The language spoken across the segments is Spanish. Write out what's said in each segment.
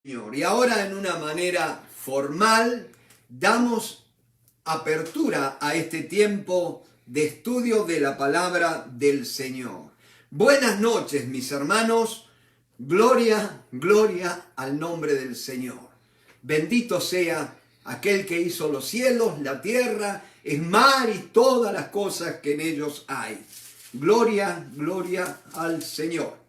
Señor. Y ahora, en una manera formal, damos apertura a este tiempo de estudio de la palabra del Señor. Buenas noches, mis hermanos. Gloria, gloria al nombre del Señor. Bendito sea aquel que hizo los cielos, la tierra, el mar y todas las cosas que en ellos hay. Gloria, gloria al Señor.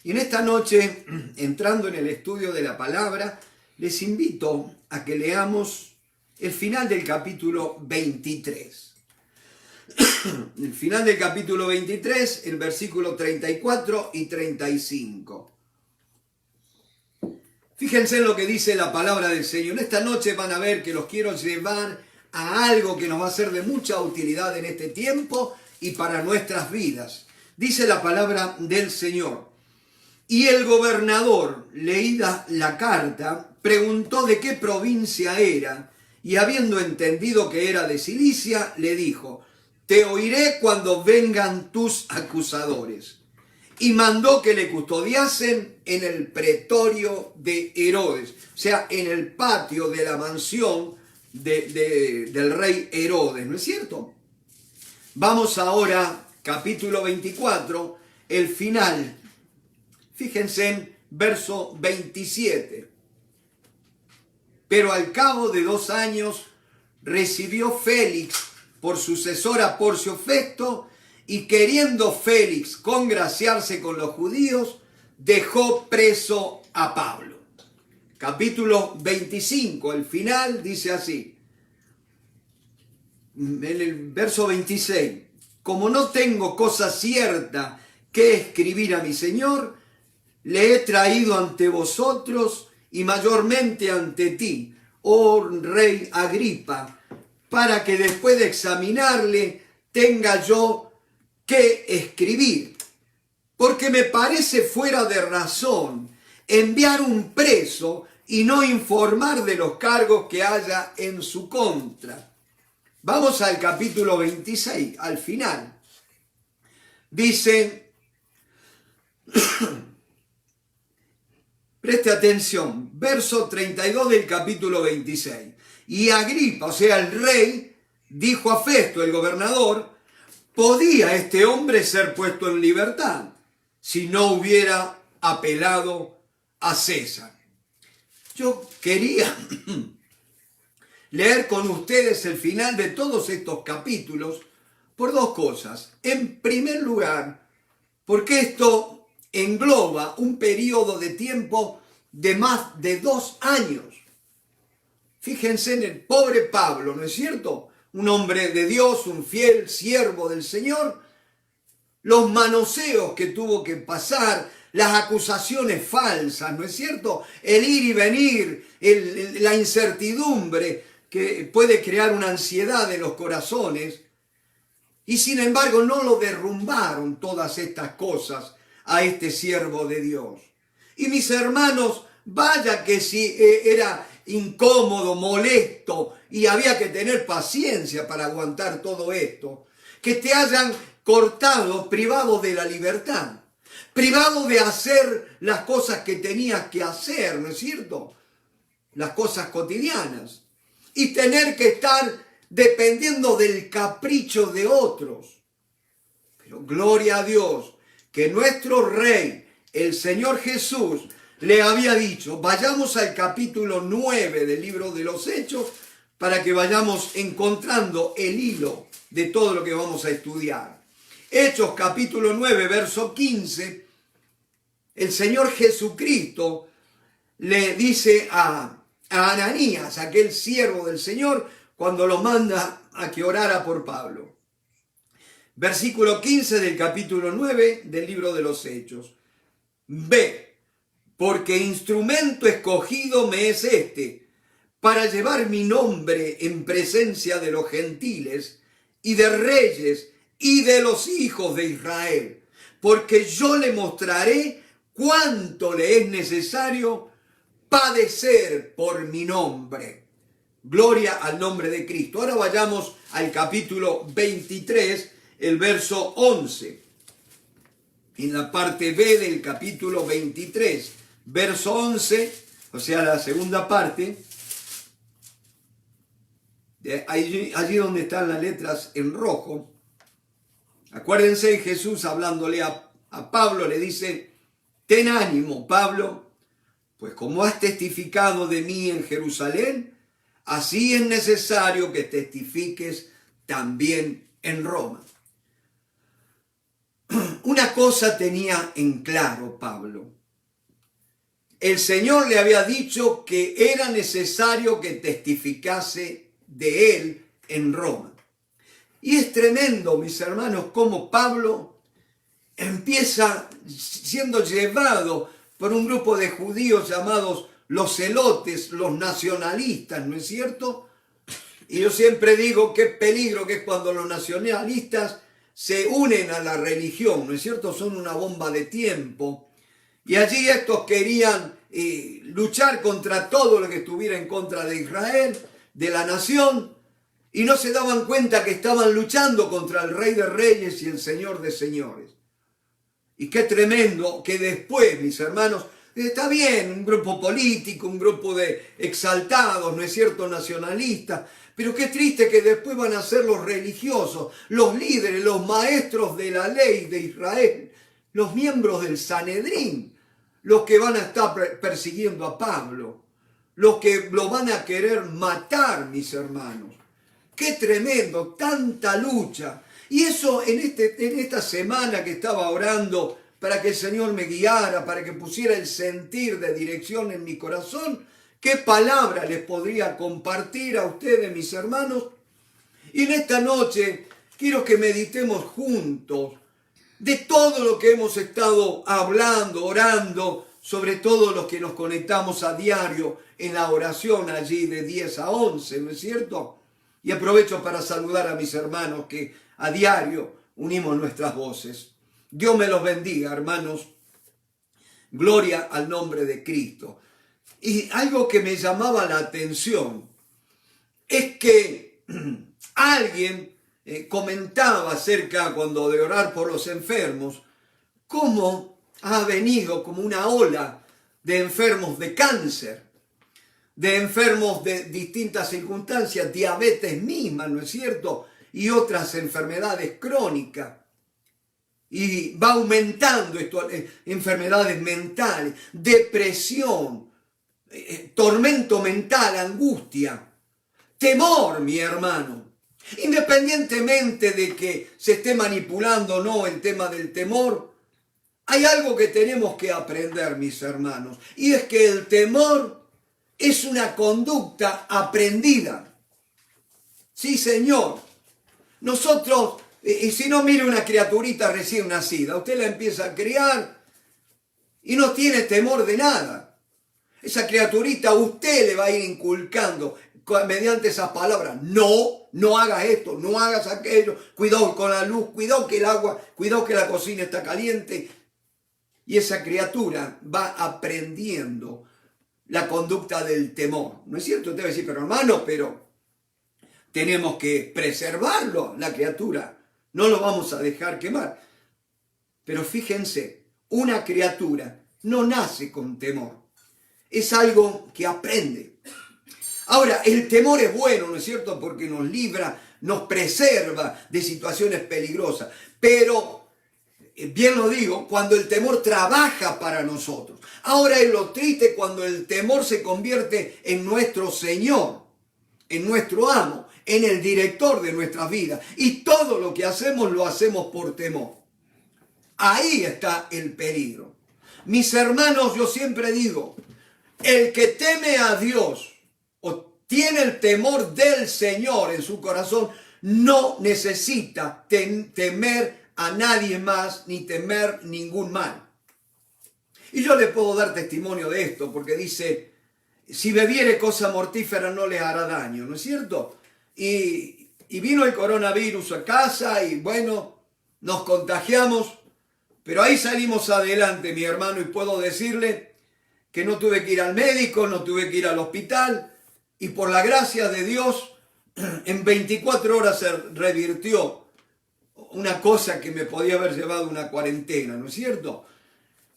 Y en esta noche, entrando en el estudio de la palabra, les invito a que leamos el final del capítulo 23. El final del capítulo 23, el versículo 34 y 35. Fíjense en lo que dice la palabra del Señor. Esta noche van a ver que los quiero llevar a algo que nos va a ser de mucha utilidad en este tiempo y para nuestras vidas. Dice la palabra del Señor. Y el gobernador, leída la carta, preguntó de qué provincia era, y habiendo entendido que era de Cilicia, le dijo: te oiré cuando vengan tus acusadores. Y mandó que le custodiasen en el pretorio de Herodes, o sea, en el patio de la mansión del rey Herodes, ¿no es cierto? Vamos ahora, capítulo 24, el final. Fíjense en verso 27. Pero al cabo de 2 años recibió Félix por sucesor a Porcio Festo, y queriendo Félix congraciarse con los judíos, dejó preso a Pablo. Capítulo 25, el final dice así. En el verso 26. Como no tengo cosa cierta que escribir a mi Señor, le he traído ante vosotros y mayormente ante ti, oh rey Agripa, para que después de examinarle tenga yo que escribir. Porque me parece fuera de razón enviar un preso y no informar de los cargos que haya en su contra. Vamos al capítulo 26, al final. Dice... Preste atención, verso 32 del capítulo 26. Y Agripa, o sea, el rey, dijo a Festo, el gobernador: ¿podía este hombre ser puesto en libertad si no hubiera apelado a César? Yo quería leer con ustedes el final de todos estos capítulos por 2 cosas. En primer lugar, porque esto engloba un periodo de tiempo de más de 2 años. Fíjense en el pobre Pablo, ¿no es cierto? Un hombre de Dios, un fiel siervo del Señor. Los manoseos que tuvo que pasar, las acusaciones falsas, ¿no es cierto? El ir y venir, la incertidumbre que puede crear una ansiedad en los corazones. Y sin embargo no lo derrumbaron todas estas cosas a este siervo de Dios. Y mis hermanos, vaya que si era incómodo, molesto, y había que tener paciencia para aguantar todo esto, que te hayan cortado, privado de la libertad, privado de hacer las cosas que tenías que hacer, ¿no es cierto? Las cosas cotidianas, y tener que estar dependiendo del capricho de otros. Pero gloria a Dios, que nuestro Rey, el Señor Jesús, le había dicho. Vayamos al capítulo 9 del libro de los Hechos para que vayamos encontrando el hilo de todo lo que vamos a estudiar. Hechos capítulo 9, verso 15, el Señor Jesucristo le dice a Ananías, aquel siervo del Señor, cuando lo manda a que orara por Pablo. Versículo 15 del capítulo 9 del libro de los Hechos. Ve, porque instrumento escogido me es este, para llevar mi nombre en presencia de los gentiles y de reyes y de los hijos de Israel, porque yo le mostraré cuánto le es necesario padecer por mi nombre. Gloria al nombre de Cristo. Ahora vayamos al capítulo 23, el verso 11. En la parte B del capítulo 23, verso 11, o sea, la segunda parte, allí donde están las letras en rojo. Acuérdense, Jesús hablándole a Pablo le dice: ten ánimo, Pablo, pues como has testificado de mí en Jerusalén, así es necesario que testifiques también en Roma. Una cosa tenía en claro Pablo. El Señor le había dicho que era necesario que testificase de él en Roma. Y es tremendo, mis hermanos, cómo Pablo empieza siendo llevado por un grupo de judíos llamados los celotes, los nacionalistas, ¿no es cierto? Y yo siempre digo qué peligro que es cuando los nacionalistas se unen a la religión, ¿no es cierto? Son una bomba de tiempo. Y allí estos querían luchar contra todo lo que estuviera en contra de Israel, de la nación, y no se daban cuenta que estaban luchando contra el Rey de Reyes y el Señor de Señores. Y qué tremendo que después, mis hermanos, está bien, un grupo político, un grupo de exaltados, ¿no es cierto?, nacionalistas, pero qué triste que después van a ser los religiosos, los líderes, los maestros de la ley de Israel, los miembros del Sanedrín, los que van a estar persiguiendo a Pablo, los que lo van a querer matar, mis hermanos. Qué tremendo, tanta lucha. Y eso en esta semana que estaba orando para que el Señor me guiara, para que pusiera el sentir de dirección en mi corazón, ¿qué palabra les podría compartir a ustedes, mis hermanos? Y en esta noche quiero que meditemos juntos de todo lo que hemos estado hablando, orando, sobre todo los que nos conectamos a diario en la oración allí de 10 a 11, ¿no es cierto? Y aprovecho para saludar a mis hermanos que a diario unimos nuestras voces. Dios me los bendiga, hermanos. Gloria al nombre de Cristo. Y algo que me llamaba la atención es que alguien comentaba acerca, cuando de orar por los enfermos, cómo ha venido como una ola de enfermos de cáncer, de enfermos de distintas circunstancias, diabetes misma, ¿no es cierto?, y otras enfermedades crónicas. Y va aumentando esto, enfermedades mentales, depresión, tormento mental, angustia, temor, mi hermano. Independientemente de que se esté manipulando o no el tema del temor, hay algo que tenemos que aprender, mis hermanos, y es que el temor es una conducta aprendida. Sí, señor. Nosotros, y si no, mire una criaturita recién nacida, usted la empieza a criar y no tiene temor de nada. Esa criaturita usted le va a ir inculcando mediante esas palabras: no hagas esto, no hagas aquello, cuidado con la luz, cuidado que el agua, cuidado que la cocina está caliente. Y esa criatura va aprendiendo la conducta del temor. ¿No es cierto? Usted va a decir: pero hermano, pero tenemos que preservarlo, la criatura. No lo vamos a dejar quemar. Pero fíjense, una criatura no nace con temor. Es algo que aprende. Ahora, el temor es bueno, ¿no es cierto? Porque nos libra, nos preserva de situaciones peligrosas. Pero, bien lo digo, cuando el temor trabaja para nosotros. Ahora es lo triste cuando el temor se convierte en nuestro Señor, en nuestro amo, en el director de nuestras vidas. Y todo lo que hacemos lo hacemos por temor. Ahí está el peligro. Mis hermanos, yo siempre digo, el que teme a Dios o tiene el temor del Señor en su corazón, no necesita temer a nadie más ni temer ningún mal. Y yo le puedo dar testimonio de esto, porque dice: si bebiere cosa mortífera no le hará daño, ¿no es cierto? Y vino el coronavirus a casa y bueno, nos contagiamos, pero ahí salimos adelante, mi hermano, y puedo decirle que no tuve que ir al médico, no tuve que ir al hospital, y por la gracia de Dios, en 24 horas se revirtió una cosa que me podía haber llevado una cuarentena, ¿no es cierto?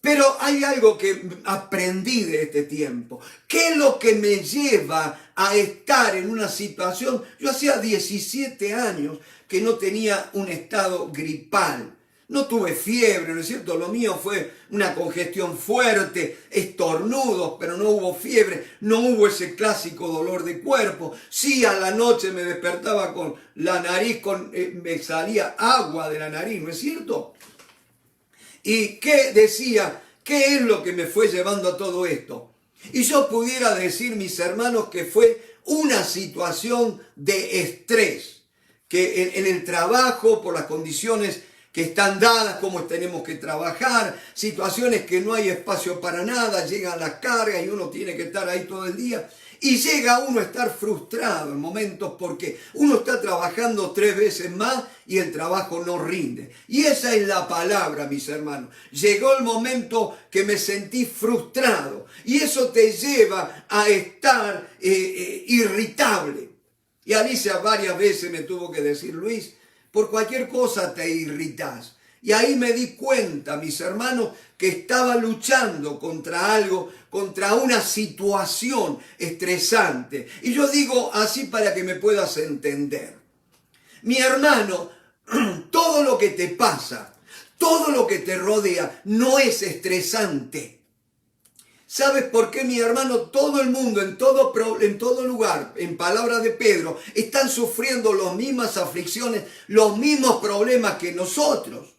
Pero hay algo que aprendí de este tiempo. ¿Qué es lo que me lleva a estar en una situación? Yo hacía 17 años que no tenía un estado gripal. No tuve fiebre, ¿no es cierto? Lo mío fue una congestión fuerte, estornudos, pero no hubo fiebre, no hubo ese clásico dolor de cuerpo. Sí, a la noche me despertaba con la nariz, me salía agua de la nariz, ¿no es cierto? ¿Y qué decía? ¿Qué es lo que me fue llevando a todo esto? Y yo pudiera decir, mis hermanos, que fue una situación de estrés, que en el trabajo, por las condiciones que están dadas, cómo tenemos que trabajar, situaciones que no hay espacio para nada, llegan las cargas y uno tiene que estar ahí todo el día. Y llega uno a estar frustrado en momentos porque uno está trabajando 3 veces más y el trabajo no rinde. Y esa es la palabra, mis hermanos. Llegó el momento que me sentí frustrado y eso te lleva a estar irritable. Y Alicia varias veces me tuvo que decir, Luis, por cualquier cosa te irritás. Y ahí me di cuenta, mis hermanos, que estaba luchando contra algo, contra una situación estresante. Y yo digo así para que me puedas entender. Mi hermano, todo lo que te pasa, todo lo que te rodea, no es estresante. ¿Sabes por qué, mi hermano? Todo el mundo, en todo lugar, en palabras de Pedro, están sufriendo las mismas aflicciones, los mismos problemas que nosotros.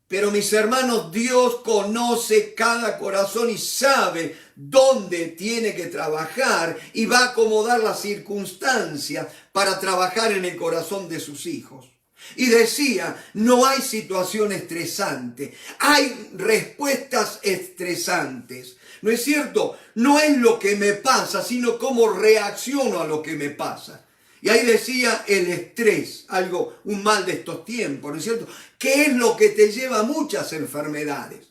Pero, mis hermanos, Dios conoce cada corazón y sabe dónde tiene que trabajar y va a acomodar las circunstancias para trabajar en el corazón de sus hijos. Y decía, no hay situación estresante, hay respuestas estresantes. ¿No es cierto? No es lo que me pasa, sino cómo reacciono a lo que me pasa. Y ahí decía el estrés, un mal de estos tiempos, ¿no es cierto? Que es lo que te lleva a muchas enfermedades.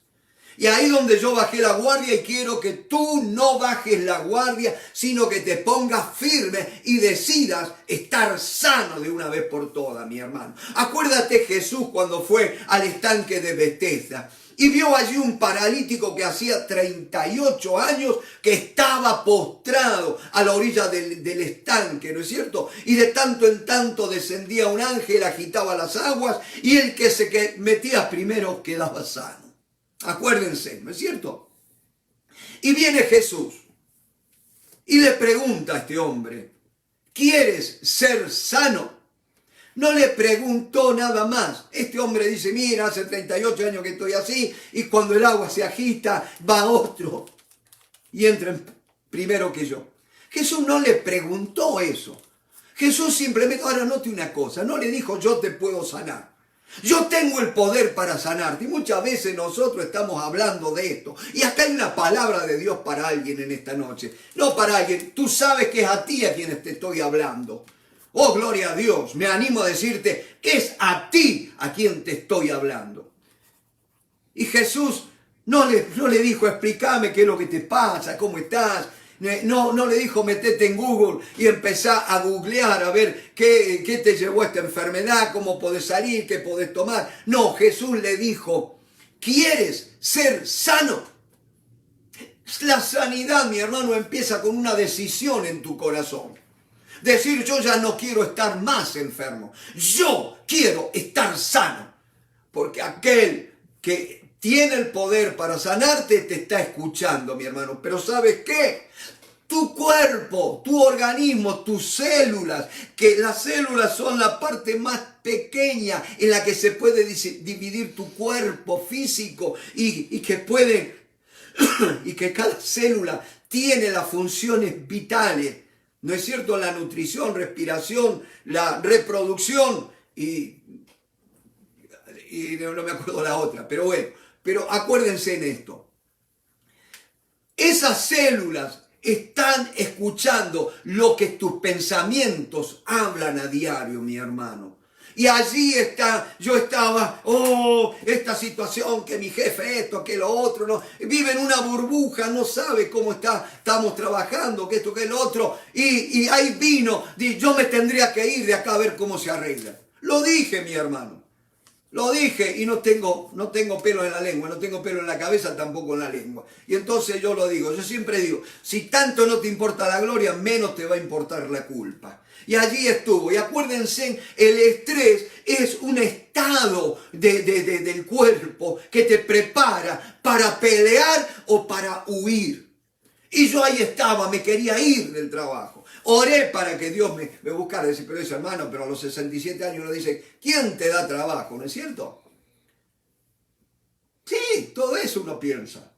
Y ahí donde yo bajé la guardia y quiero que tú no bajes la guardia, sino que te pongas firme y decidas estar sano de una vez por todas, mi hermano. Acuérdate Jesús cuando fue al estanque de Betesda y vio allí un paralítico que hacía 38 años que estaba postrado a la orilla del estanque, ¿no es cierto? Y de tanto en tanto descendía un ángel, agitaba las aguas y el que se metía primero quedaba sano. Acuérdense, ¿no es cierto? Y viene Jesús y le pregunta a este hombre, ¿quieres ser sano? No le preguntó nada más. Este hombre dice, mira, hace 38 años que estoy así y cuando el agua se agita va otro y entra primero que yo. Jesús no le preguntó eso. Jesús simplemente, ahora note una cosa, no le dijo yo te puedo sanar. Yo tengo el poder para sanarte y muchas veces nosotros estamos hablando de esto. Y acá hay una palabra de Dios para alguien en esta noche. No para alguien, tú sabes que es a ti a quienes te estoy hablando. Oh, gloria a Dios, me animo a decirte que es a ti a quien te estoy hablando. Y Jesús no le dijo explícame qué es lo que te pasa, cómo estás. No le dijo metete en Google y empezá a googlear a ver qué te llevó a esta enfermedad, cómo podés salir, qué podés tomar. No, Jesús le dijo, ¿quieres ser sano? La sanidad, mi hermano, empieza con una decisión en tu corazón. Decir yo ya no quiero estar más enfermo, yo quiero estar sano. Porque aquel que tiene el poder para sanarte te está escuchando, mi hermano. Pero ¿sabes qué? Tu cuerpo, tu organismo, tus células, que las células son la parte más pequeña en la que se puede dividir tu cuerpo físico y que cada célula tiene las funciones vitales. ¿No es cierto? La nutrición, respiración, la reproducción y no me acuerdo la otra, pero bueno, pero acuérdense en esto. Esas células están escuchando lo que tus pensamientos hablan a diario, mi hermano. Y allí yo estaba, esta situación, que mi jefe esto, que lo otro, no, vive en una burbuja, no sabe cómo estamos trabajando, que esto, que lo otro, y ahí vino, yo me tendría que ir de acá a ver cómo se arregla. Lo dije, mi hermano. Lo dije y no tengo pelo en la lengua, no tengo pelo en la cabeza, tampoco en la lengua. Y entonces yo lo digo, yo siempre digo, si tanto no te importa la gloria, menos te va a importar la culpa. Y allí estuvo. Y acuérdense, el estrés es un estado del cuerpo que te prepara para pelear o para huir. Y yo ahí estaba, me quería ir del trabajo. Oré para que Dios me buscara. Dice, pero ese hermano, pero a los 67 años uno dice, ¿quién te da trabajo? ¿No es cierto? Sí, todo eso uno piensa.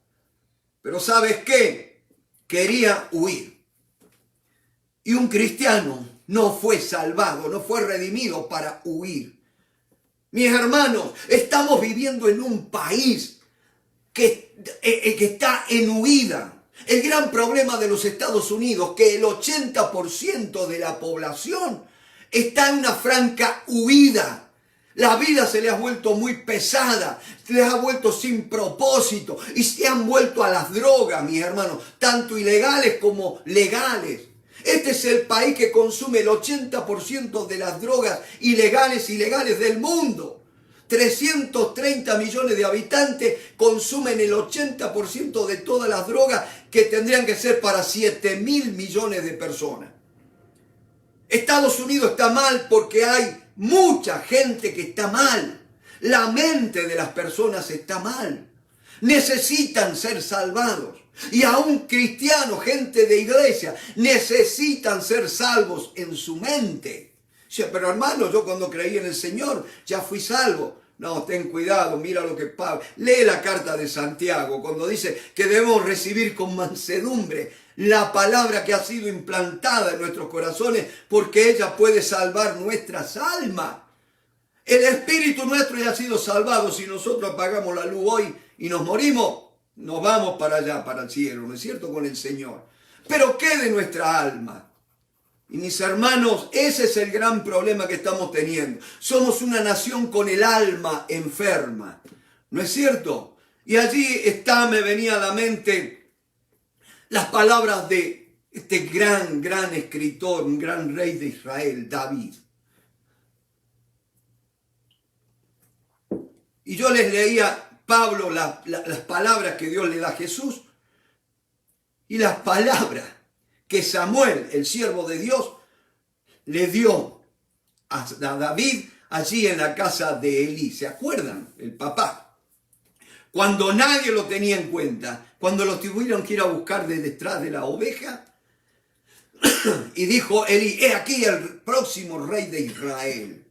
Pero ¿sabes qué? Quería huir. Y un cristiano no fue salvado, no fue redimido para huir. Mis hermanos, estamos viviendo en un país que está en huida. El gran problema de los Estados Unidos, que el 80% de la población está en una franca huida. La vida se les ha vuelto muy pesada, se les ha vuelto sin propósito y se han vuelto a las drogas, mis hermanos, tanto ilegales como legales. Este es el país que consume el 80% de las drogas ilegales del mundo. 330 millones de habitantes consumen el 80% de todas las drogas que tendrían que ser para 7.000 millones de personas. Estados Unidos está mal porque hay mucha gente que está mal. La mente de las personas está mal. Necesitan ser salvados. Y aún cristianos, gente de iglesia, necesitan ser salvos en su mente. Dice, pero hermano, yo cuando creí en el Señor ya fui salvo. No, ten cuidado, mira lo que Pablo... Lee la carta de Santiago cuando dice que debemos recibir con mansedumbre la palabra que ha sido implantada en nuestros corazones porque ella puede salvar nuestras almas. El espíritu nuestro ya ha sido salvado. Si nosotros apagamos la luz hoy y nos morimos, nos vamos para allá, para el cielo, ¿no es cierto? Con el Señor. Pero ¿qué de nuestra alma? Y mis hermanos, ese es el gran problema que estamos teniendo. Somos una nación con el alma enferma, ¿no es cierto? Y allí me venía a la mente las palabras de este gran escritor, un gran rey de Israel, David. Y yo les leía, Pablo, las palabras que Dios le da a Jesús y las palabras que Samuel, el siervo de Dios, le dio a David allí en la casa de Elí. ¿Se acuerdan? El papá. Cuando nadie lo tenía en cuenta, cuando lo tuvieron que ir a buscar de detrás de la oveja, y dijo Elí, he aquí el próximo rey de Israel.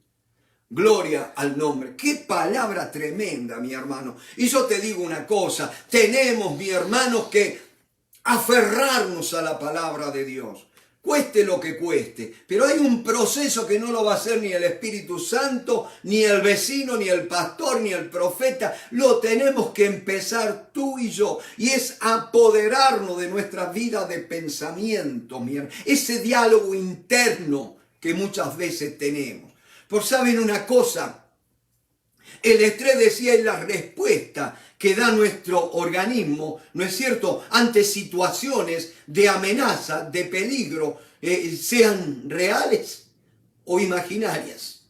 Gloria al nombre. Qué palabra tremenda, mi hermano. Y yo te digo una cosa, tenemos, mi hermano, que aferrarnos a la palabra de Dios, cueste lo que cueste, pero hay un proceso que no lo va a hacer ni el Espíritu Santo, ni el vecino, ni el pastor, ni el profeta. Lo tenemos que empezar tú y yo, y es apoderarnos de nuestra vida de pensamiento, ese diálogo interno que muchas veces tenemos. Por saben una cosa, el estrés, decía, es la respuesta que da nuestro organismo, ¿no es cierto?, ante situaciones de amenaza, de peligro, sean reales o imaginarias.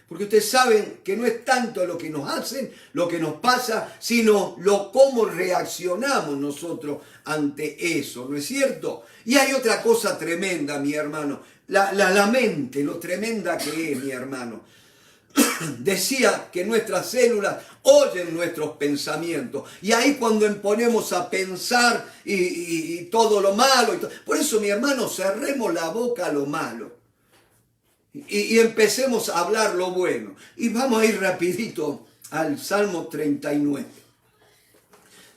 Porque ustedes saben que no es tanto lo que nos hacen, lo que nos pasa, sino cómo reaccionamos nosotros ante eso, ¿no es cierto? Y hay otra cosa tremenda, mi hermano, la mente, lo tremenda que es, mi hermano. Decía que nuestras células oyen nuestros pensamientos, y ahí cuando ponemos a pensar y todo lo malo, por eso, mi hermano, cerremos la boca a lo malo y empecemos a hablar lo bueno. Y vamos a ir rapidito al Salmo 39.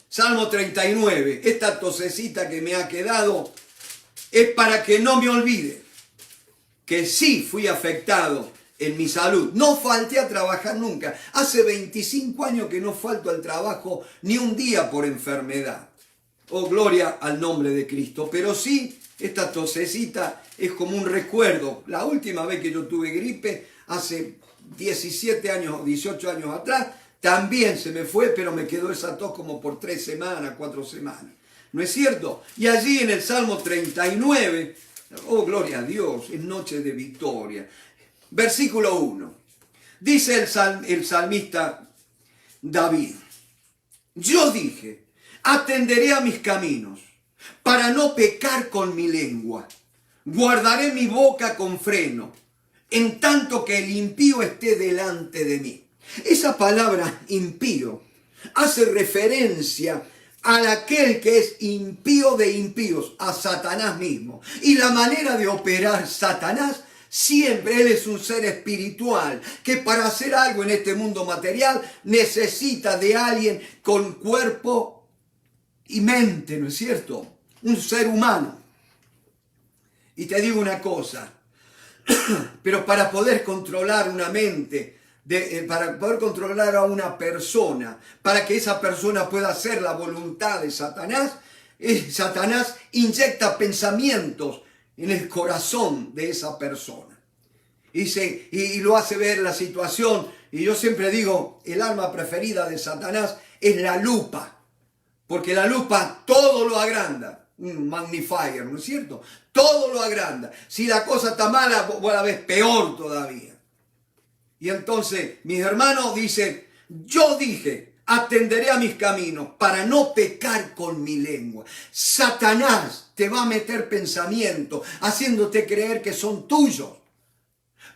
Salmo 39, esta tosecita que me ha quedado es para que no me olvide que sí fui afectado en mi salud. No falté a trabajar nunca. Hace 25 años que no falto al trabajo ni un día por enfermedad. Oh, gloria al nombre de Cristo. Pero sí, esta tosecita es como un recuerdo. La última vez que yo tuve gripe, hace 17 años o 18 años atrás, también se me fue, pero me quedó esa tos como por 3 semanas, 4 semanas. ¿No es cierto? Y allí en el Salmo 39, oh, gloria a Dios, es noche de victoria. Versículo 1. Dice el salmista David: yo dije, atenderé a mis caminos para no pecar con mi lengua. Guardaré mi boca con freno, en tanto que el impío esté delante de mí. Esa palabra impío hace referencia a aquel que es impío de impíos, a Satanás mismo. Y la manera de operar Satanás, siempre él es un ser espiritual, que para hacer algo en este mundo material necesita de alguien con cuerpo y mente, ¿no es cierto? Un ser humano. Y te digo una cosa, pero para poder controlar una mente, para poder controlar a una persona, para que esa persona pueda hacer la voluntad de Satanás, Satanás inyecta pensamientos en el corazón de esa persona. Y lo hace ver la situación. Y yo siempre digo, el arma preferida de Satanás es la lupa, porque la lupa todo lo agranda. Un magnifier, ¿no es cierto? Todo lo agranda. Si la cosa está mala, vos la ves peor todavía. Y entonces, mis hermanos dicen, yo dije, atenderé a mis caminos para no pecar con mi lengua. Satanás te va a meter pensamientos, haciéndote creer que son tuyos.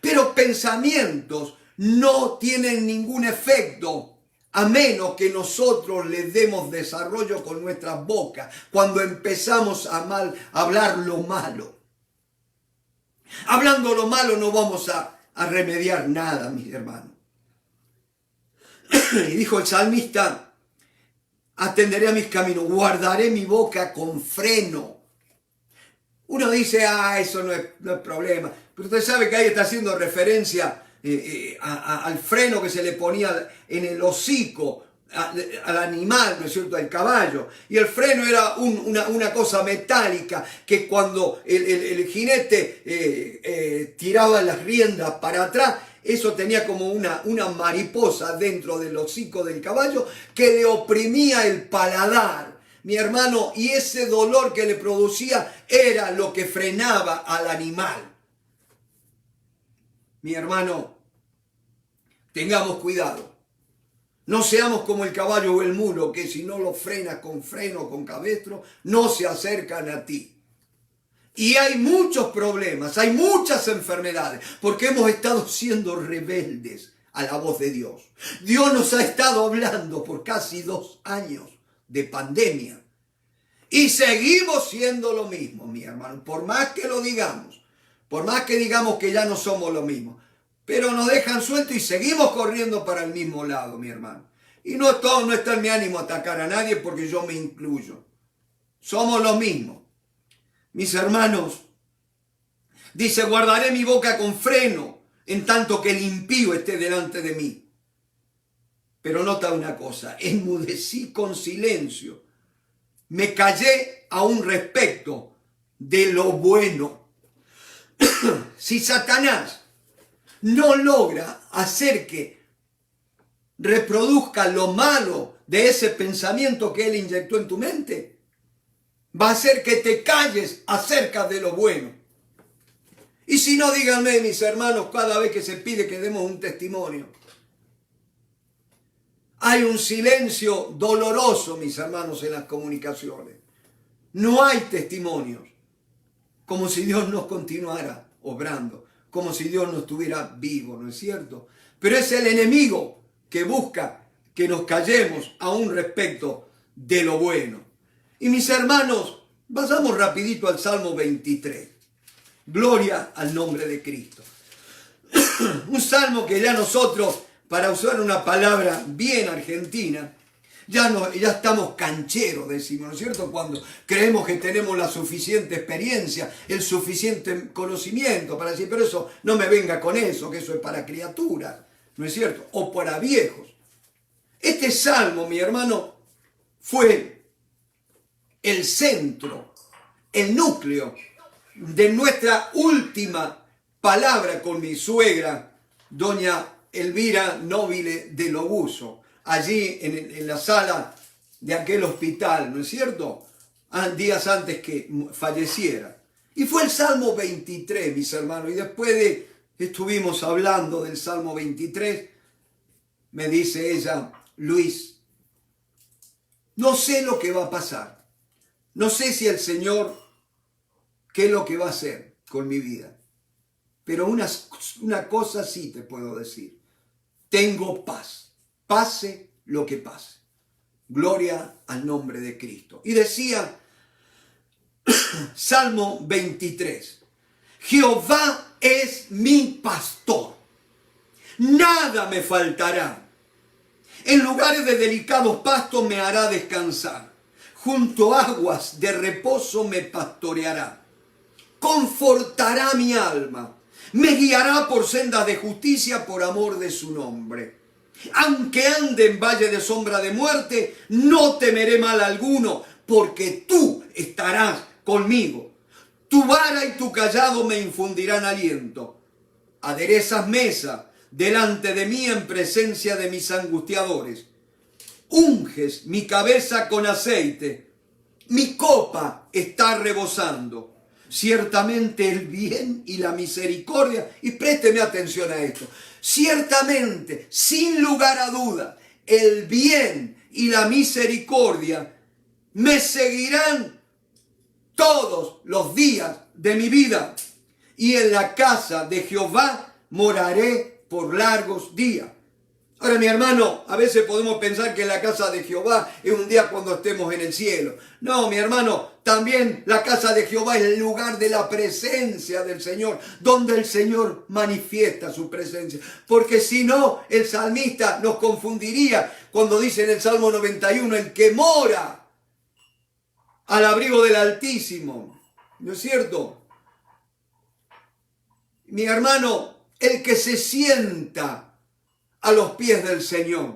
Pero pensamientos no tienen ningún efecto a menos que nosotros les demos desarrollo con nuestras bocas, cuando empezamos a hablar lo malo. Hablando lo malo no vamos a remediar nada, mis hermanos. Y dijo el salmista, atenderé a mis caminos, guardaré mi boca con freno. Uno dice, eso no es problema. Pero usted sabe que ahí está haciendo referencia al freno que se le ponía en el hocico al animal, ¿no es cierto?, al caballo. Y el freno era una cosa metálica que cuando el jinete tiraba las riendas para atrás, eso tenía como una mariposa dentro del hocico del caballo que le oprimía el paladar, mi hermano, y ese dolor que le producía era lo que frenaba al animal. Mi hermano, tengamos cuidado. No seamos como el caballo o el mulo, que si no lo frenas con freno o con cabestro, no se acercan a ti. Y hay muchos problemas, hay muchas enfermedades, porque hemos estado siendo rebeldes a la voz de Dios. Dios nos ha estado hablando por casi 2 años de pandemia. Y seguimos siendo lo mismo, mi hermano, por más que lo digamos. Por más que digamos que ya no somos lo mismo. Pero nos dejan suelto y seguimos corriendo para el mismo lado, mi hermano. Y no está en mi ánimo atacar a nadie, porque yo me incluyo. Somos los mismos. Mis hermanos, dice, guardaré mi boca con freno, en tanto que el impío esté delante de mí. Pero nota una cosa, enmudecí con silencio. Me callé a un respecto de lo bueno. Si Satanás no logra hacer que reproduzca lo malo de ese pensamiento que él inyectó en tu mente, va a hacer que te calles acerca de lo bueno. Y si no, díganme, mis hermanos, cada vez que se pide que demos un testimonio, hay un silencio doloroso, mis hermanos, en las comunicaciones. No hay testimonios. Como si Dios no continuara obrando, como si Dios no estuviera vivo, ¿no es cierto? Pero es el enemigo que busca que nos callemos aún respecto de lo bueno. Y mis hermanos, vayamos rapidito al Salmo 23. Gloria al nombre de Cristo. Un salmo que ya nosotros, para usar una palabra bien argentina, ya estamos cancheros, decimos, ¿no es cierto? Cuando creemos que tenemos la suficiente experiencia, el suficiente conocimiento para decir, pero eso no me venga con eso, que eso es para criaturas, ¿no es cierto? O para viejos. Este salmo, mi hermano, fue el centro, el núcleo de nuestra última palabra con mi suegra, doña Elvira Nobile de Lobuso, allí en la sala de aquel hospital, ¿no es cierto?, días antes que falleciera. Y fue el Salmo 23, mis hermanos, y después estuvimos hablando del Salmo 23, me dice ella, Luis, no sé lo que va a pasar. No sé si el Señor, qué es lo que va a hacer con mi vida. Pero una cosa sí te puedo decir. Tengo paz. Pase lo que pase. Gloria al nombre de Cristo. Y decía Salmo 23. Jehová es mi pastor. Nada me faltará. En lugares de delicados pastos me hará descansar. Junto a aguas de reposo me pastoreará. Confortará mi alma. Me guiará por sendas de justicia por amor de su nombre. Aunque ande en valle de sombra de muerte, no temeré mal alguno, porque tú estarás conmigo. Tu vara y tu cayado me infundirán aliento. Aderezas mesa delante de mí en presencia de mis angustiadores. Unges mi cabeza con aceite. Mi copa está rebosando. Ciertamente el bien y la misericordia, y présteme atención a esto, ciertamente, sin lugar a duda, el bien y la misericordia me seguirán todos los días de mi vida, y en la casa de Jehová moraré por largos días. Ahora, mi hermano, a veces podemos pensar que la casa de Jehová es un día cuando estemos en el cielo. No, mi hermano, también la casa de Jehová es el lugar de la presencia del Señor, donde el Señor manifiesta su presencia. Porque si no, el salmista nos confundiría cuando dice en el Salmo 91, el que mora al abrigo del Altísimo. ¿No es cierto? Mi hermano, el que se sienta a los pies del Señor.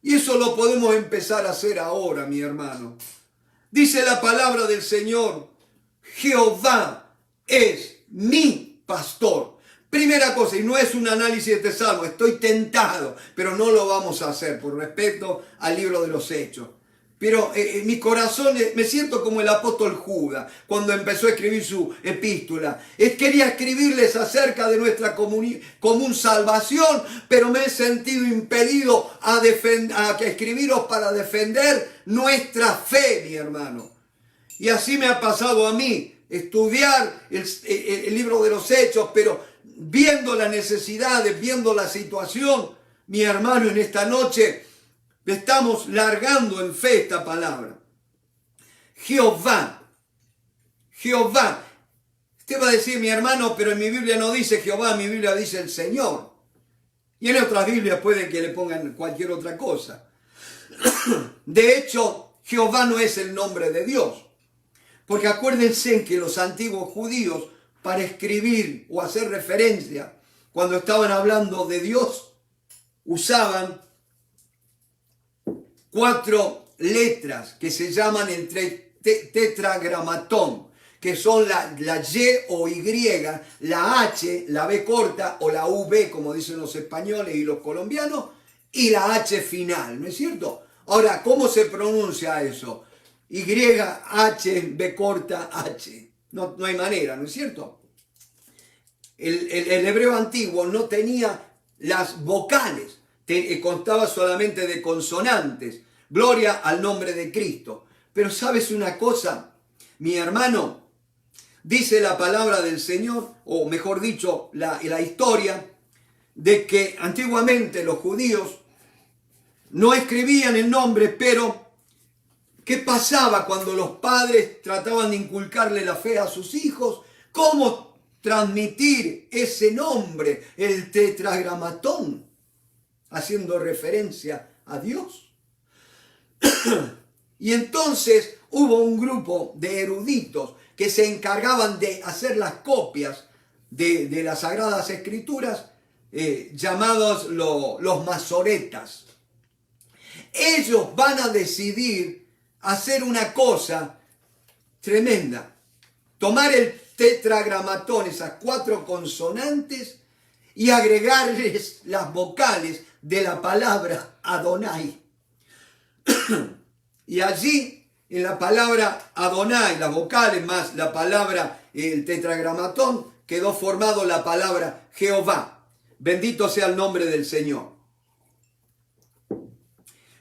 Y eso lo podemos empezar a hacer ahora, mi hermano. Dice la palabra del Señor, Jehová es mi pastor. Primera cosa, y no es un análisis de este salmo, estoy tentado, pero no lo vamos a hacer por respeto al libro de los Hechos. Pero mi corazón, me siento como el apóstol Judas, cuando empezó a escribir su epístola. Quería escribirles acerca de nuestra común salvación, pero me he sentido impelido a escribiros para defender nuestra fe, mi hermano. Y así me ha pasado a mí, estudiar el libro de los Hechos, pero viendo las necesidades, viendo la situación, mi hermano, en esta noche estamos largando en fe esta palabra. Jehová. Jehová. Usted va a decir, mi hermano, pero en mi Biblia no dice Jehová, en mi Biblia dice el Señor. Y en otras Biblias pueden que le pongan cualquier otra cosa. De hecho, Jehová no es el nombre de Dios. Porque acuérdense que los antiguos judíos, para escribir o hacer referencia, cuando estaban hablando de Dios, usaban 4 letras que se llaman el tetragramatón, que son la Y o Y, la H, la B corta o la V, como dicen los españoles y los colombianos, y la H final, ¿no es cierto? Ahora, ¿cómo se pronuncia eso? Y, H, B corta, H. No hay manera, ¿no es cierto? El hebreo antiguo no tenía las vocales. Constaba solamente de consonantes. Gloria al nombre de Cristo. Pero ¿sabes una cosa? Mi hermano, dice la palabra del Señor, o mejor dicho, la historia, de que antiguamente los judíos no escribían el nombre, pero ¿qué pasaba cuando los padres trataban de inculcarle la fe a sus hijos? ¿Cómo transmitir ese nombre, el tetragramatón? Haciendo referencia a Dios. Y entonces hubo un grupo de eruditos que se encargaban de hacer las copias de las Sagradas Escrituras, llamados los masoretas. Ellos van a decidir hacer una cosa tremenda. Tomar el tetragramatón, esas 4 consonantes, y agregarles las vocales de la palabra Adonai. Y allí, en la palabra Adonai, las vocales más la palabra, el tetragramatón, quedó formado la palabra Jehová. Bendito sea el nombre del Señor.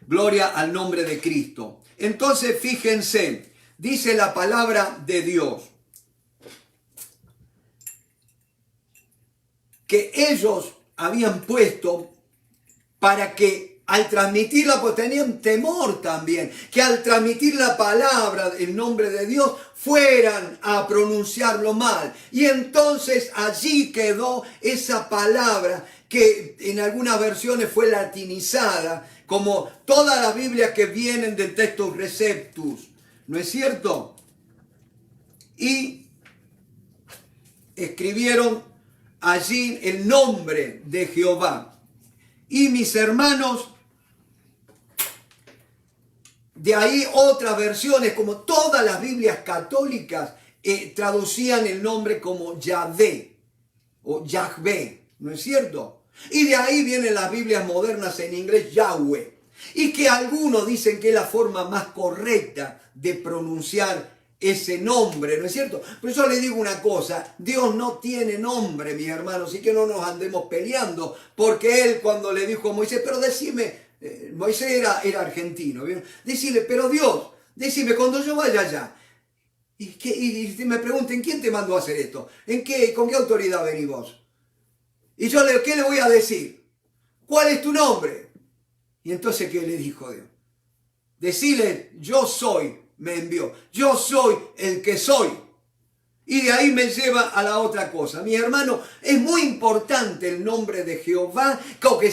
Gloria al nombre de Cristo. Entonces, fíjense, dice la palabra de Dios que ellos habían puesto para que al transmitirla, pues tenían temor también, que al transmitir la palabra, el nombre de Dios, fueran a pronunciarlo mal. Y entonces allí quedó esa palabra que en algunas versiones fue latinizada, como todas las Biblias que vienen del texto Receptus, ¿no es cierto? Y escribieron allí el nombre de Jehová. Y mis hermanos, de ahí otras versiones, como todas las Biblias católicas, traducían el nombre como Yahvé o Yahvé, ¿no es cierto? Y de ahí vienen las Biblias modernas en inglés, Yahweh. Y que algunos dicen que es la forma más correcta de pronunciar ese nombre, ¿no es cierto? Pero yo le digo una cosa, Dios no tiene nombre, mis hermanos, y que no nos andemos peleando, porque él cuando le dijo a Moisés, pero decime, Moisés era argentino, ¿bien? Decirle, pero Dios, decime, cuando yo vaya allá, y me pregunten, ¿quién te mandó a hacer esto? ¿Con qué autoridad venís vos? Y yo, ¿qué le voy a decir? ¿Cuál es tu nombre? Y entonces, ¿qué le dijo Dios? Decirle, yo soy, me envió. Yo soy el que soy. Y de ahí me lleva a la otra cosa. Mi hermano, es muy importante el nombre de Jehová, que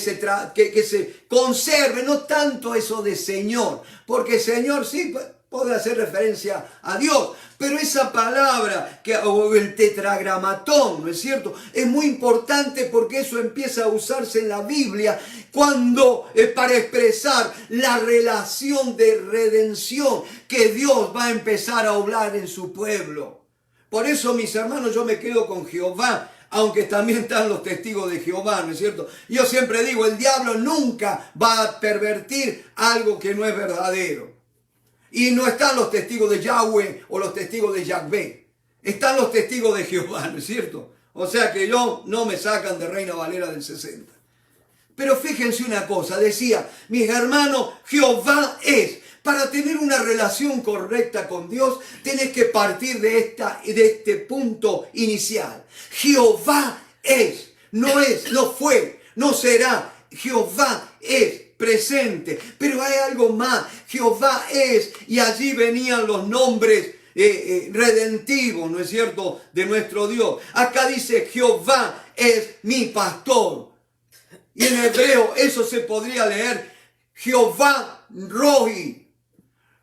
se conserve, no tanto eso de Señor, porque Señor sí puede hacer referencia a Dios, pero esa palabra, o el tetragramatón, ¿no es cierto? Es muy importante porque eso empieza a usarse en la Biblia cuando para expresar la relación de redención que Dios va a empezar a obrar en su pueblo. Por eso, mis hermanos, yo me quedo con Jehová, aunque también están los testigos de Jehová, ¿no es cierto? Yo siempre digo, el diablo nunca va a pervertir algo que no es verdadero. Y no están los testigos de Yahweh o los testigos de Yahvé. Están los testigos de Jehová, ¿no es cierto? O sea que no me sacan de Reina Valera del 60. Pero fíjense una cosa, decía, mis hermanos, Jehová es. Para tener una relación correcta con Dios, tenés que partir de este punto inicial. Jehová es, no fue, no será. Jehová es presente. Pero hay algo más. Jehová es, y allí venían los nombres redentivos, ¿no es cierto?, de nuestro Dios. Acá dice, Jehová es mi pastor. Y en hebreo eso se podría leer, Jehová Rohi.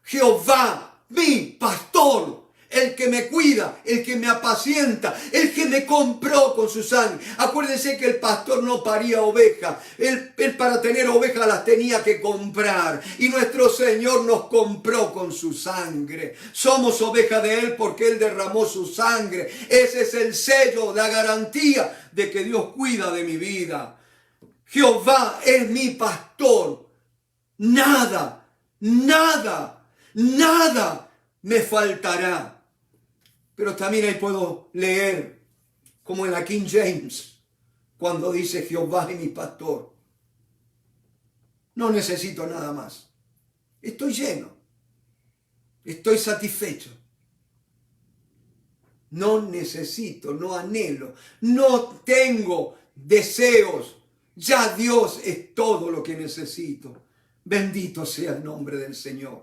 Jehová, mi pastor, el que me cuida, el que me apacienta, el que me compró con su sangre. Acuérdense que el pastor no paría ovejas. Él para tener ovejas las tenía que comprar. Y nuestro Señor nos compró con su sangre. Somos ovejas de Él porque Él derramó su sangre. Ese es el sello, la garantía de que Dios cuida de mi vida. Jehová es mi pastor. Nada me faltará. Pero también ahí puedo leer, como en la King James, cuando dice Jehová es mi pastor. No necesito nada más. Estoy lleno. Estoy satisfecho. No necesito, no anhelo, no tengo deseos. Ya Dios es todo lo que necesito. Bendito sea el nombre del Señor.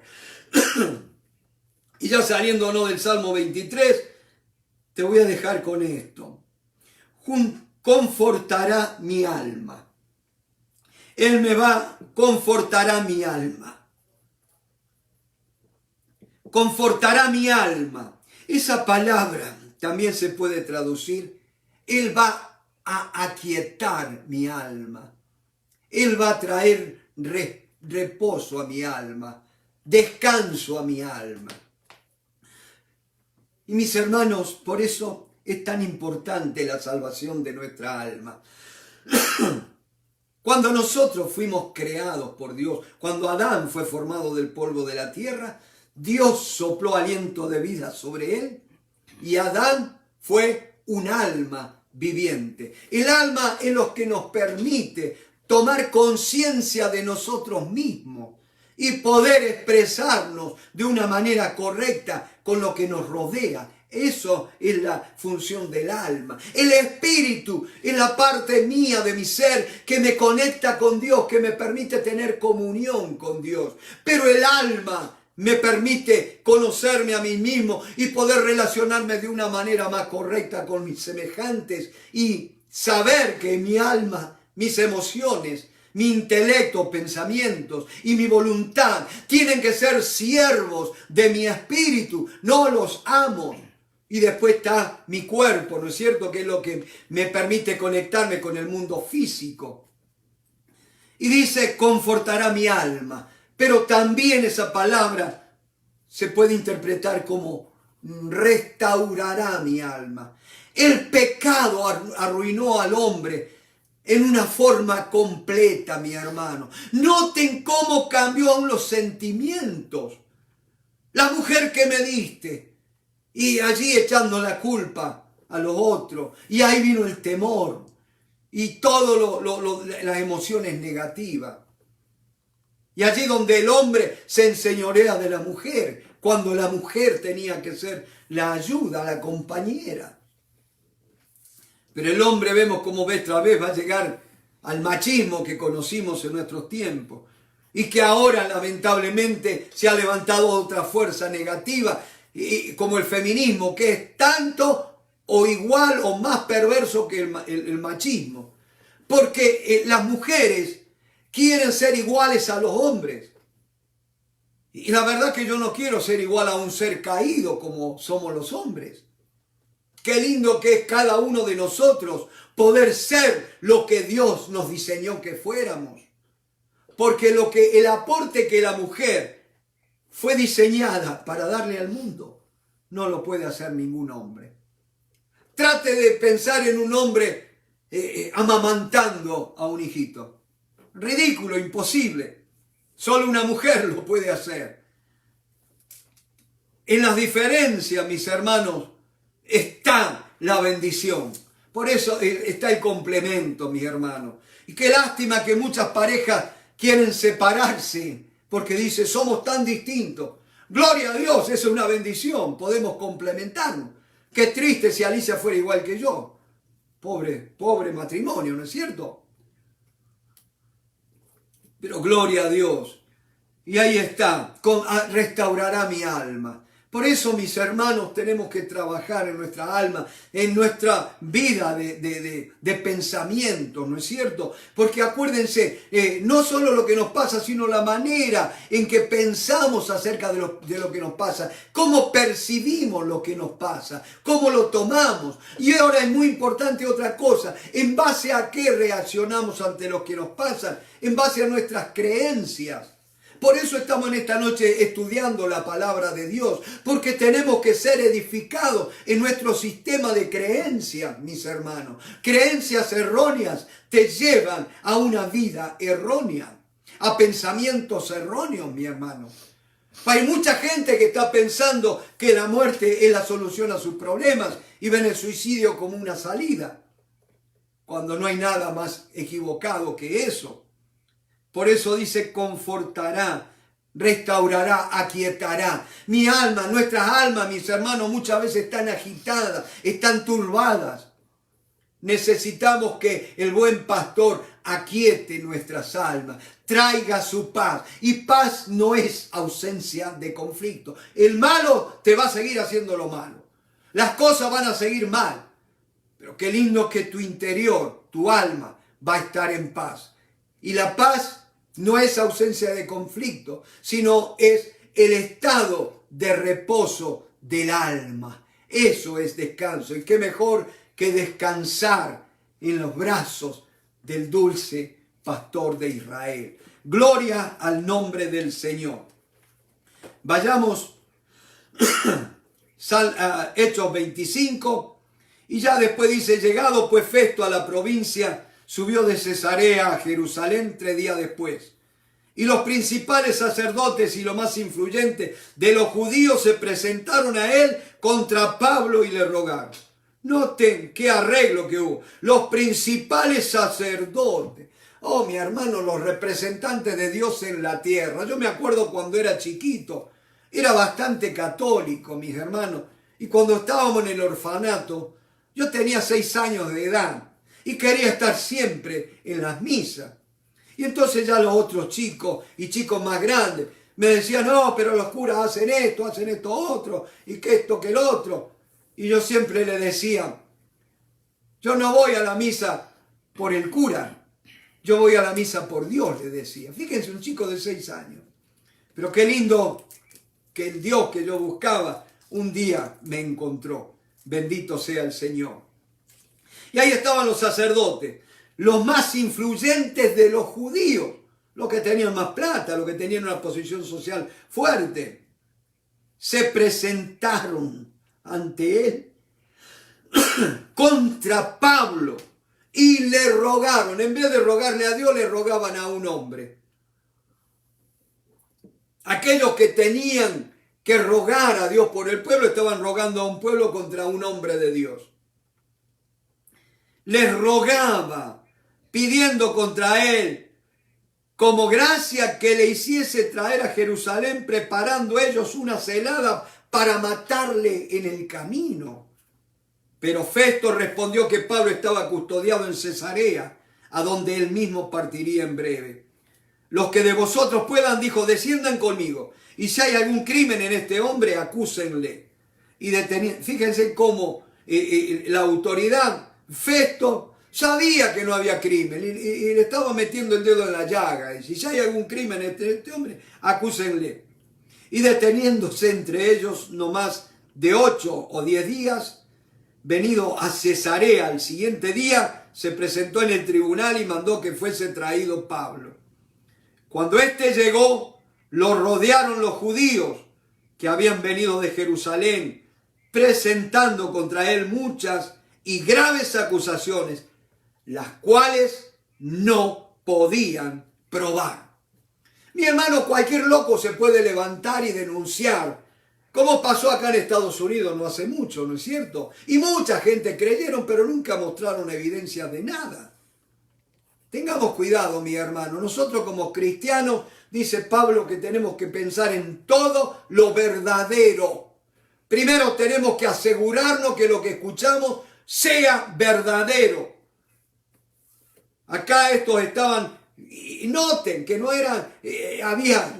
Y ya saliéndonos del Salmo 23, te voy a dejar con esto. Confortará mi alma. Él confortará mi alma. Confortará mi alma. Esa palabra también se puede traducir, Él va a aquietar mi alma. Él va a traer reposo a mi alma, descanso a mi alma. Y mis hermanos, por eso es tan importante la salvación de nuestra alma. Cuando nosotros fuimos creados por Dios, cuando Adán fue formado del polvo de la tierra, Dios sopló aliento de vida sobre él y Adán fue un alma viviente. El alma es lo que nos permite tomar conciencia de nosotros mismos y poder expresarnos de una manera correcta con lo que nos rodea. Eso es la función del alma. El espíritu es la parte mía de mi ser que me conecta con Dios, que me permite tener comunión con Dios. Pero el alma me permite conocerme a mí mismo y poder relacionarme de una manera más correcta con mis semejantes y saber que mi alma, mis emociones, mi intelecto, pensamientos y mi voluntad tienen que ser siervos de mi espíritu, no los amos. Y después está mi cuerpo, ¿no es cierto? Que es lo que me permite conectarme con el mundo físico. Y dice, confortará mi alma. Pero también esa palabra se puede interpretar como restaurará mi alma. El pecado arruinó al hombre en una forma completa, mi hermano. Noten cómo cambió aún los sentimientos. La mujer que me diste. Y allí echando la culpa a los otros. Y ahí vino el temor. Y todas las emociones negativas. Y allí donde el hombre se enseñorea de la mujer. Cuando la mujer tenía que ser la ayuda, la compañera. Pero el hombre vemos como vez tras vez va a llegar al machismo que conocimos en nuestros tiempos. Y que ahora lamentablemente se ha levantado otra fuerza negativa. Como el feminismo, que es tanto o igual o más perverso que el machismo. Porque las mujeres quieren ser iguales a los hombres. Y la verdad que yo no quiero ser igual a un ser caído como somos los hombres. Qué lindo que es cada uno de nosotros poder ser lo que Dios nos diseñó que fuéramos. Porque el aporte que la mujer fue diseñada para darle al mundo, no lo puede hacer ningún hombre. Trate de pensar en un hombre amamantando a un hijito. Ridículo, imposible. Solo una mujer lo puede hacer. En las diferencias, mis hermanos, está la bendición. Por eso está el complemento, mis hermanos. Y qué lástima que muchas parejas quieren separarse porque dice, somos tan distintos. Gloria a Dios, eso es una bendición, podemos complementarnos. Qué triste si Alicia fuera igual que yo. Pobre matrimonio, ¿no es cierto? Pero gloria a Dios. Y ahí está, restaurará mi alma. Por eso, mis hermanos, tenemos que trabajar en nuestra alma, en nuestra vida de pensamientos, ¿no es cierto? Porque acuérdense, no solo lo que nos pasa, sino la manera en que pensamos acerca de lo que nos pasa, cómo percibimos lo que nos pasa, cómo lo tomamos. Y ahora es muy importante otra cosa, en base a qué reaccionamos ante lo que nos pasa, en base a nuestras creencias. Por eso estamos en esta noche estudiando la palabra de Dios, porque tenemos que ser edificados en nuestro sistema de creencias, mis hermanos. Creencias erróneas te llevan a una vida errónea, a pensamientos erróneos, mi hermano. Hay mucha gente que está pensando que la muerte es la solución a sus problemas y ven el suicidio como una salida, cuando no hay nada más equivocado que eso. Por eso dice, confortará, restaurará, aquietará. Mi alma, nuestras almas, mis hermanos, muchas veces están agitadas, están turbadas. Necesitamos que el buen pastor aquiete nuestras almas, traiga su paz. Y paz no es ausencia de conflicto. El malo te va a seguir haciendo lo malo. Las cosas van a seguir mal. Pero qué lindo que tu interior, tu alma, va a estar en paz. Y la paz no es ausencia de conflicto, sino es el estado de reposo del alma. Eso es descanso. Y qué mejor que descansar en los brazos del dulce pastor de Israel. Gloria al nombre del Señor. Vayamos a Hechos 25. Y ya después dice, llegado pues Festo a la provincia, subió de Cesarea a Jerusalén 3 días después. Y los principales sacerdotes y los más influyentes de los judíos se presentaron a él contra Pablo y le rogaron. Noten qué arreglo que hubo. Los principales sacerdotes. Oh, mi hermano, los representantes de Dios en la tierra. Yo me acuerdo cuando era chiquito. Era bastante católico, mis hermanos. Y cuando estábamos en el orfanato, yo tenía 6 años de edad. Y quería estar siempre en las misas. Y entonces ya los otros chicos y chicos más grandes me decían, no, pero los curas hacen esto otro, y que esto, que el otro. Y yo siempre le decía, yo no voy a la misa por el cura, yo voy a la misa por Dios, le decía. Fíjense, un chico de 6 años. Pero qué lindo que el Dios que yo buscaba un día me encontró. Bendito sea el Señor. Y ahí estaban los sacerdotes, los más influyentes de los judíos, los que tenían más plata, los que tenían una posición social fuerte. Se presentaron ante él contra Pablo y le rogaron. En vez de rogarle a Dios, le rogaban a un hombre. Aquellos que tenían que rogar a Dios por el pueblo estaban rogando a un pueblo contra un hombre de Dios. Les rogaba, pidiendo contra él como gracia que le hiciese traer a Jerusalén, preparando ellos una celada para matarle en el camino. Pero Festo respondió que Pablo estaba custodiado en Cesarea, a donde él mismo partiría en breve. Los que de vosotros puedan, dijo, desciendan conmigo, y si hay algún crimen en este hombre, acúsenle. Y fíjense cómo la autoridad, Festo, sabía que no había crimen y le estaba metiendo el dedo en la llaga. Y si hay algún crimen en este hombre, acúsenle. Y deteniéndose entre ellos no más de 8 o 10 días, venido a Cesarea al siguiente día, se presentó en el tribunal y mandó que fuese traído Pablo. Cuando éste llegó, lo rodearon los judíos que habían venido de Jerusalén, presentando contra él muchas y graves acusaciones, las cuales no podían probar. Mi hermano, cualquier loco se puede levantar y denunciar, como pasó acá en Estados Unidos no hace mucho, ¿no es cierto? Y mucha gente creyeron, pero nunca mostraron evidencias de nada. Tengamos cuidado, mi hermano. Nosotros como cristianos, dice Pablo, que tenemos que pensar en todo lo verdadero. Primero tenemos que asegurarnos que lo que escuchamos sea verdadero. Acá estos estaban, y noten que no eran, había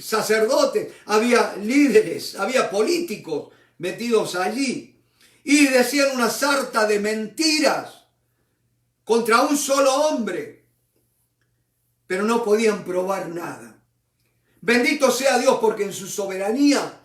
sacerdotes, había líderes, había políticos metidos allí. Y decían una sarta de mentiras contra un solo hombre, pero no podían probar nada. Bendito sea Dios, porque en su soberanía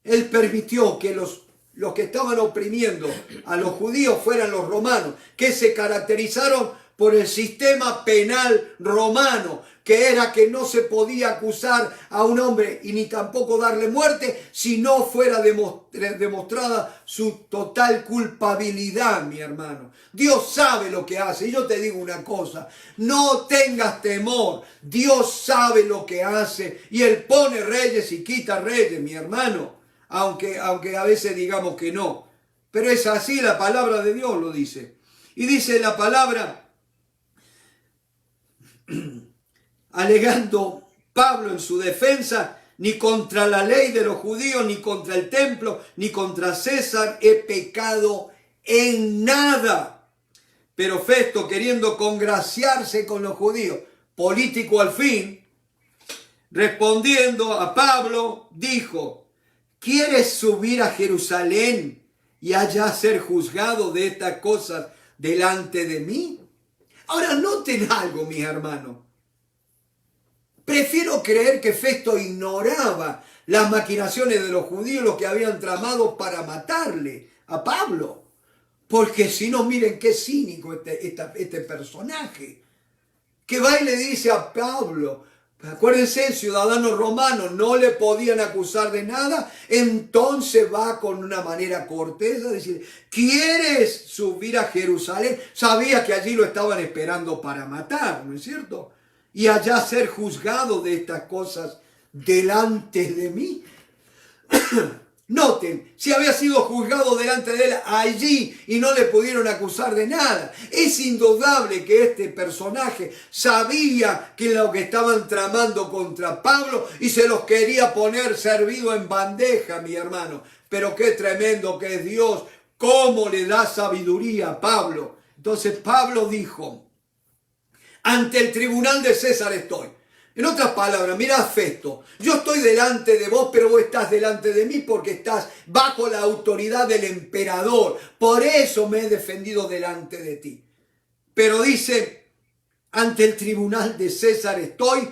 Él permitió que los que estaban oprimiendo a los judíos fueran los romanos, que se caracterizaron por el sistema penal romano, que era que no se podía acusar a un hombre y ni tampoco darle muerte si no fuera demostrada su total culpabilidad, mi hermano. Dios sabe lo que hace. Y yo te digo una cosa, no tengas temor. Dios sabe lo que hace y Él pone reyes y quita reyes, mi hermano. Aunque a veces digamos que no. Pero es así, la palabra de Dios lo dice. Y dice la palabra, alegando Pablo en su defensa, ni contra la ley de los judíos, ni contra el templo, ni contra César he pecado en nada. Pero Festo, queriendo congraciarse con los judíos, político al fin, respondiendo a Pablo, dijo, ¿quieres subir a Jerusalén y allá ser juzgado de estas cosas delante de mí? Ahora noten algo, mis hermanos. Prefiero creer que Festo ignoraba las maquinaciones de los judíos, los que habían tramado para matarle a Pablo. Porque si no, miren qué cínico este personaje. Que va y le dice a Pablo, acuérdense, ciudadanos romanos, no le podían acusar de nada, entonces va con una manera cortés a decir, ¿quieres subir a Jerusalén? Sabía que allí lo estaban esperando para matar, ¿no es cierto? Y allá ser juzgado de estas cosas delante de mí. Noten, si había sido juzgado delante de él allí y no le pudieron acusar de nada. Es indudable que este personaje sabía que lo que estaban tramando contra Pablo y se los quería poner servido en bandeja, mi hermano. Pero qué tremendo que es Dios, cómo le da sabiduría a Pablo. Entonces Pablo dijo, ante el tribunal de César estoy. En otras palabras, mira Festo, yo estoy delante de vos, pero vos estás delante de mí porque estás bajo la autoridad del emperador. Por eso me he defendido delante de ti. Pero dice, ante el tribunal de César estoy,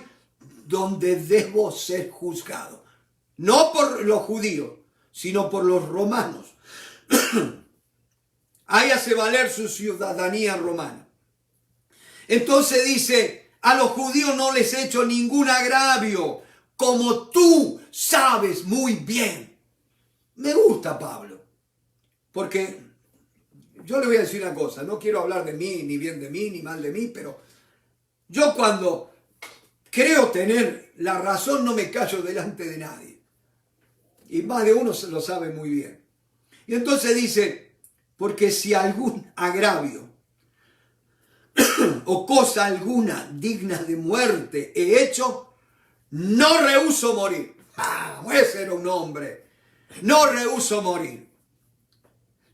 donde debo ser juzgado. No por los judíos, sino por los romanos. Ahí hace valer su ciudadanía romana. Entonces dice, a los judíos no les he hecho ningún agravio, como tú sabes muy bien. Me gusta Pablo, porque yo le voy a decir una cosa, no quiero hablar de mí, ni bien de mí, ni mal de mí, pero yo cuando creo tener la razón no me callo delante de nadie. Y más de uno lo sabe muy bien. Y entonces dice, porque si algún agravio o cosa alguna digna de muerte he hecho, no rehúso morir. Ese era un hombre. No rehúso morir.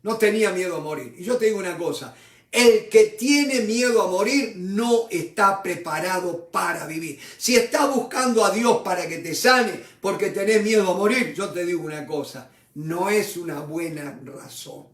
No tenía miedo a morir. Y yo te digo una cosa, el que tiene miedo a morir no está preparado para vivir. Si estás buscando a Dios para que te sane porque tenés miedo a morir, yo te digo una cosa, no es una buena razón.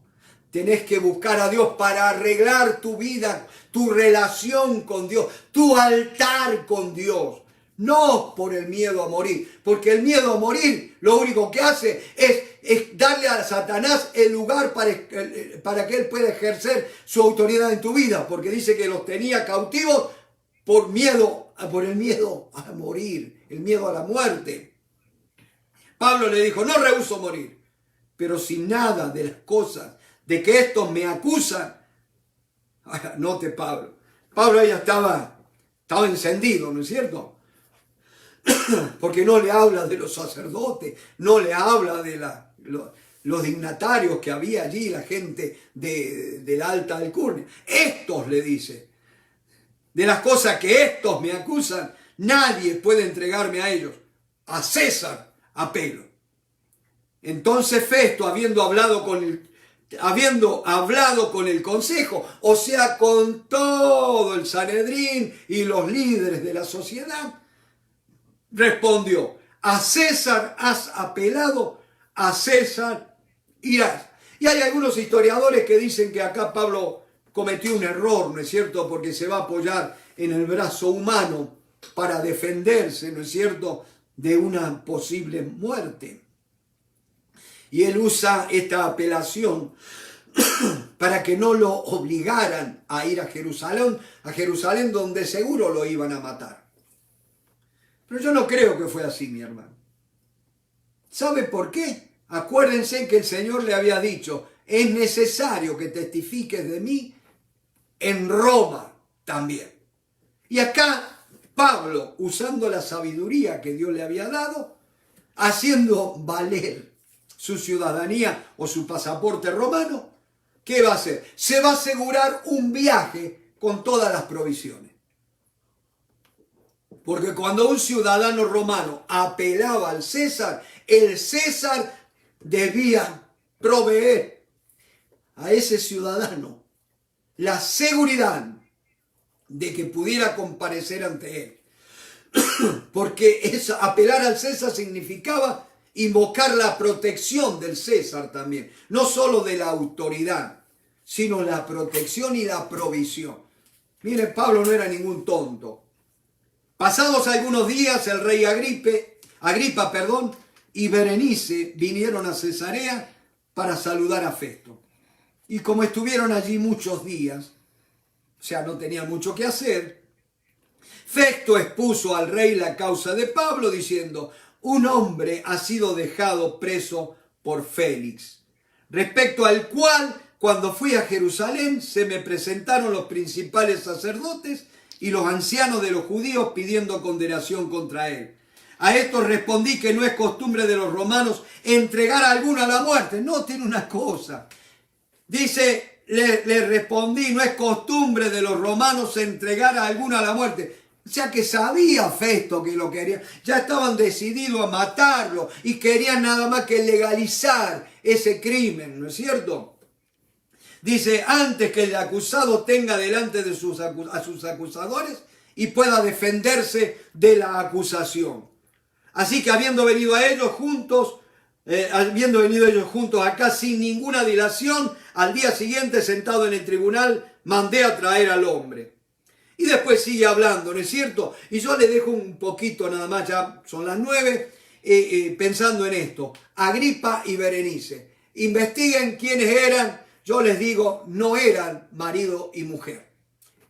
Tenés que buscar a Dios para arreglar tu vida, tu relación con Dios, tu altar con Dios. No por el miedo a morir, porque el miedo a morir lo único que hace es darle a Satanás el lugar para que él pueda ejercer su autoridad en tu vida, porque dice que los tenía cautivos por el miedo a morir, el miedo a la muerte. Pablo le dijo, no rehúso morir, pero si nada de las cosas de que estos me acusan, note Pablo ya estaba encendido, ¿no es cierto? Porque no le habla de los sacerdotes, no le habla de los dignatarios que había allí, la gente de la alta alcurnia. Estos, le dice, de las cosas que estos me acusan, nadie puede entregarme a ellos. A César apelo. Entonces Festo, habiendo hablado con el consejo, o sea, con todo el Sanedrín y los líderes de la sociedad, respondió, a César has apelado, a César irás. Y hay algunos historiadores que dicen que acá Pablo cometió un error, ¿no es cierto? Porque se va a apoyar en el brazo humano para defenderse, ¿no es cierto?, de una posible muerte. Y él usa esta apelación para que no lo obligaran a ir a Jerusalén donde seguro lo iban a matar. Pero yo no creo que fue así, mi hermano. ¿Sabe por qué? Acuérdense que el Señor le había dicho, es necesario que testifiques de mí en Roma también. Y acá Pablo, usando la sabiduría que Dios le había dado, haciendo valer su ciudadanía o su pasaporte romano, ¿qué va a hacer? Se va a asegurar un viaje con todas las provisiones. Porque cuando un ciudadano romano apelaba al César, el César debía proveer a ese ciudadano la seguridad de que pudiera comparecer ante él. Porque apelar al César significaba invocar la protección del César también, no solo de la autoridad, sino la protección y la provisión. Mire, Pablo no era ningún tonto. Pasados algunos días, el rey Agripa y Berenice vinieron a Cesarea para saludar a Festo. Y como estuvieron allí muchos días, o sea, no tenían mucho que hacer, Festo expuso al rey la causa de Pablo diciendo, un hombre ha sido dejado preso por Félix, respecto al cual, cuando fui a Jerusalén, se me presentaron los principales sacerdotes y los ancianos de los judíos pidiendo condenación contra él. A esto respondí que no es costumbre de los romanos entregar a alguno a la muerte. Noten una cosa. Dice, le respondí, no es costumbre de los romanos entregar a alguno a la muerte. O sea que sabía Festo que lo querían. Ya estaban decididos a matarlo y querían nada más que legalizar ese crimen, ¿no es cierto? Dice, antes que el acusado tenga delante de a sus acusadores y pueda defenderse de la acusación. Así que habiendo venido ellos juntos acá sin ninguna dilación, al día siguiente, sentado en el tribunal, mandé a traer al hombre. Y después sigue hablando, ¿no es cierto? Y yo le dejo un poquito nada más, ya son las 9, pensando en esto. Agripa y Berenice. Investiguen quiénes eran. Yo les digo, no eran marido y mujer.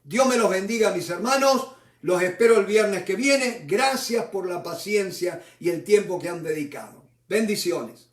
Dios me los bendiga, mis hermanos. Los espero el viernes que viene. Gracias por la paciencia y el tiempo que han dedicado. Bendiciones.